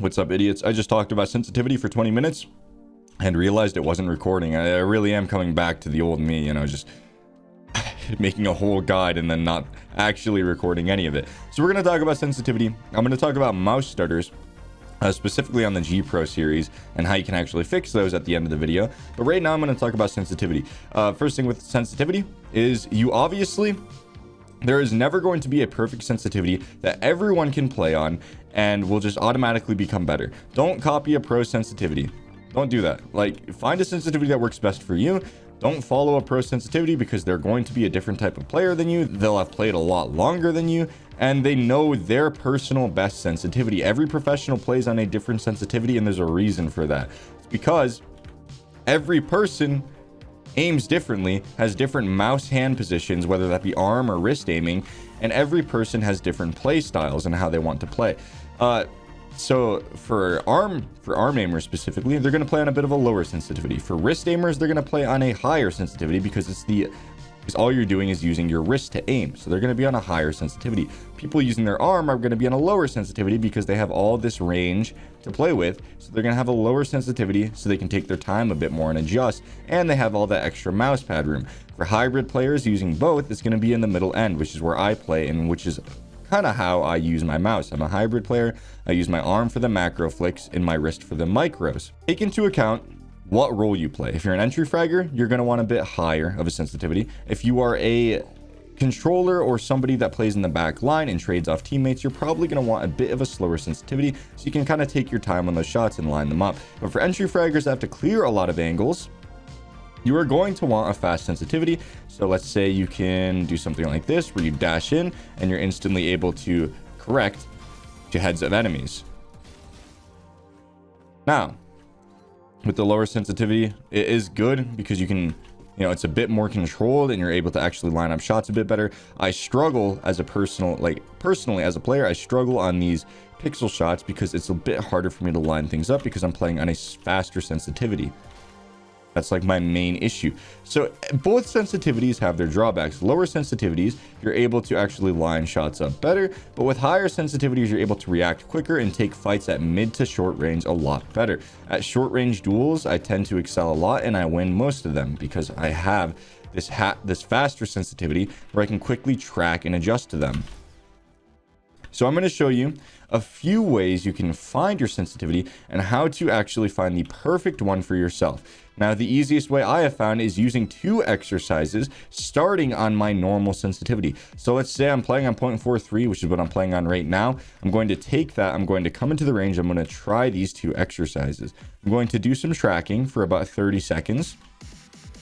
What's up, idiots? I just talked about sensitivity for 20 minutes and realized it wasn't recording. I really am coming back to the old me, you know, just making a whole guide and then not actually recording any of it. So we're going to talk about sensitivity. I'm going to talk about mouse stutters, specifically on the G Pro series, and how you can actually fix those at the end of the video. But right now I'm going to talk about sensitivity. First thing with sensitivity is there is never going to be a perfect sensitivity that everyone can play on and will just automatically become better. Don't copy a pro sensitivity. Don't do that. Like, find a sensitivity that works best for you. Don't follow a pro sensitivity because they're going to be a different type of player than you. They'll have played a lot longer than you, and they know their personal best sensitivity. Every professional plays on a different sensitivity, and there's a reason for that. It's because every person aims differently, has different mouse hand positions, whether that be arm or wrist aiming, and every person has different play styles and how they want to play. So for arm aimers specifically, they're going to play on a bit of a lower sensitivity. For wrist aimers, they're going to play on a higher sensitivity because all you're doing is using your wrist to aim. So they're going to be on a higher sensitivity. People using their arm are going to be on a lower sensitivity because they have all this range to play with. So they're going to have a lower sensitivity so they can take their time a bit more and adjust. And they have all that extra mouse pad room. For hybrid players using both, it's going to be in the middle end, which is where I play and which is kind of how I use my mouse. I'm a hybrid player. I use my arm for the macro flicks and my wrist for the micros. Take into account what role you play. If you're an entry fragger, you're going to want a bit higher of a sensitivity. If you are a controller or somebody that plays in the back line and trades off teammates, you're probably going to want a bit of a slower sensitivity so you can kind of take your time on those shots and line them up. But for entry fraggers that have to clear a lot of angles, you are going to want a fast sensitivity. So let's say you can do something like this where you dash in and you're instantly able to correct to heads of enemies. Now, with the lower sensitivity, it is good because you can, you know, it's a bit more controlled and you're able to actually line up shots a bit better. I struggle as a personally as a player, I struggle on these pixel shots because it's a bit harder for me to line things up because I'm playing on a faster sensitivity. That's like my main issue. So both sensitivities have their drawbacks. Lower sensitivities, you're able to actually line shots up better, but with higher sensitivities, you're able to react quicker and take fights at mid to short range a lot better. At short range duels, I tend to excel a lot and I win most of them because I have this faster sensitivity where I can quickly track and adjust to them. So I'm going to show you a few ways you can find your sensitivity and how to actually find the perfect one for yourself. Now, the easiest way I have found is using 2 exercises starting on my normal sensitivity. So let's say I'm playing on 0.43, which is what I'm playing on right now. I'm going to take that. I'm going to come into the range. I'm going to try these 2 exercises. I'm going to do some tracking for about 30 seconds.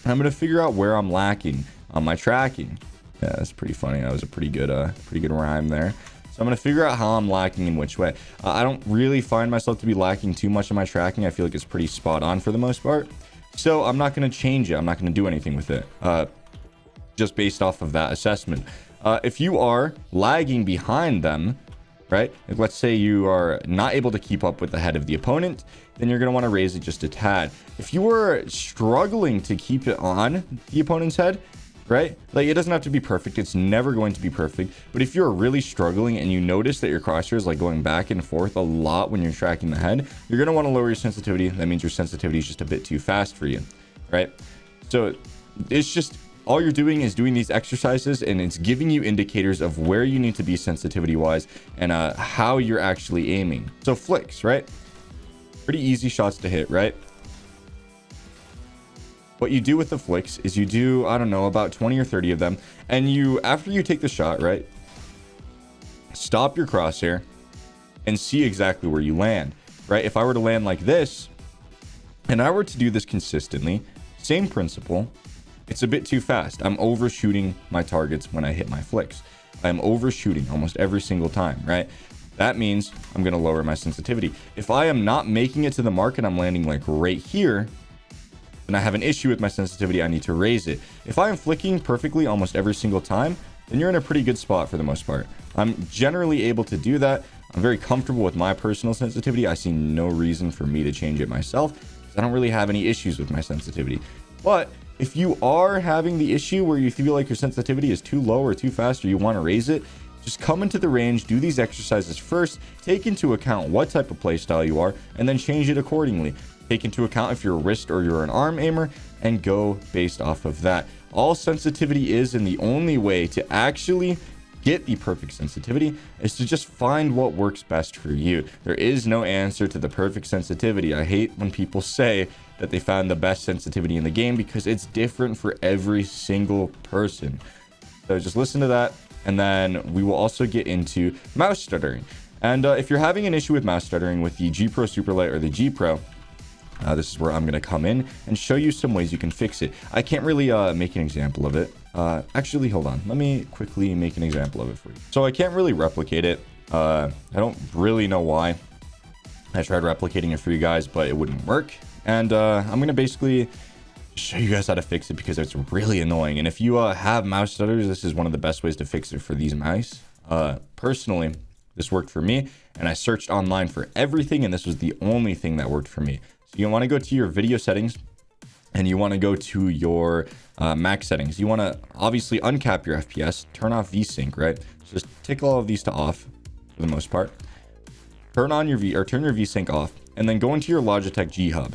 And I'm going to figure out where I'm lacking on my tracking. Yeah, that's pretty funny. That was a pretty good rhyme there. So I'm going to figure out how I'm lacking in which way. I don't really find myself to be lacking too much in my tracking. I feel like it's pretty spot on for the most part. So I'm not going to change it. I'm not going to do anything with it just based off of that assessment. If you are lagging behind them, right? Like let's say you are not able to keep up with the head of the opponent, then you're going to want to raise it just a tad. If you are struggling to keep it on the opponent's head, right? Like it doesn't have to be perfect. It's never going to be perfect. But if you're really struggling and you notice that your crosshair is like going back and forth a lot when you're tracking the head, you're going to want to lower your sensitivity. That means your sensitivity is just a bit too fast for you, right? So it's just all you're doing is doing these exercises and it's giving you indicators of where you need to be sensitivity wise and how you're actually aiming. So flicks, right? Pretty easy shots to hit, right? What you do with the flicks is you do, I don't know, about 20 or 30 of them. And after you take the shot, right, stop your crosshair and see exactly where you land, right? If I were to land like this and I were to do this consistently, same principle, it's a bit too fast. I'm overshooting my targets when I hit my flicks. I'm overshooting almost every single time, right? That means I'm going to lower my sensitivity. If I am not making it to the mark and I'm landing like right here, and I have an issue with my sensitivity, I need to raise it. If I am flicking perfectly almost every single time, then you're in a pretty good spot for the most part. I'm generally able to do that. I'm very comfortable with my personal sensitivity. I see no reason for me to change it myself because I don't really have any issues with my sensitivity. But if you are having the issue where you feel like your sensitivity is too low or too fast or you want to raise it, Just come into the range, do these exercises first, take into account what type of playstyle you are, and then change it accordingly. Take into account if you're a wrist or you're an arm aimer, and go based off of that. All sensitivity is, and the only way to actually get the perfect sensitivity is to just find what works best for you. There is no answer to the perfect sensitivity. I hate when people say that they found the best sensitivity in the game, because it's different for every single person. So just listen to that, and then we will also get into mouse stuttering. And if you're having an issue with mouse stuttering with the G Pro Superlight or the G Pro, this is where I'm going to come in and show you some ways you can fix it. I can't really make an example of it. Actually, hold on. Let me quickly make an example of it for you. So I can't really replicate it. I don't really know why. I tried replicating it for you guys, but it wouldn't work. And I'm going to basically show you guys how to fix it, because it's really annoying. And if you have mouse stutters, this is one of the best ways to fix it for these mice. Personally, this worked for me, and I searched online for everything, and this was the only thing that worked for me. So you want to go to your video settings, and you want to go to your max settings. You want to obviously uncap your FPS, turn off VSync, right? So just tick all of these to off for the most part. Turn on your turn your VSync off, and then go into your Logitech G Hub.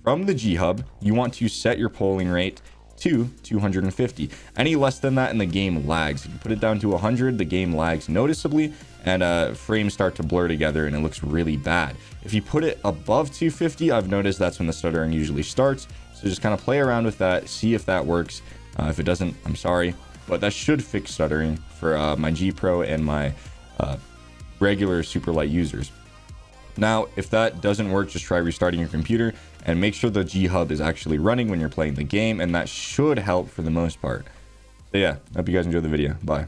From the G Hub, you want to set your polling rate to 250. Any less than that and the game lags. If you put it down to 100, the game lags noticeably, and frames start to blur together, and it looks really bad. If you put it above 250, I've noticed that's when the stuttering usually starts. So just kind of play around with that, see if that works. If it doesn't, I'm sorry, but that should fix stuttering for my G Pro and my regular Superlight users. Now, if that doesn't work, just try restarting your computer and make sure the G Hub is actually running when you're playing the game, and that should help for the most part. So yeah, hope you guys enjoyed the video. Bye.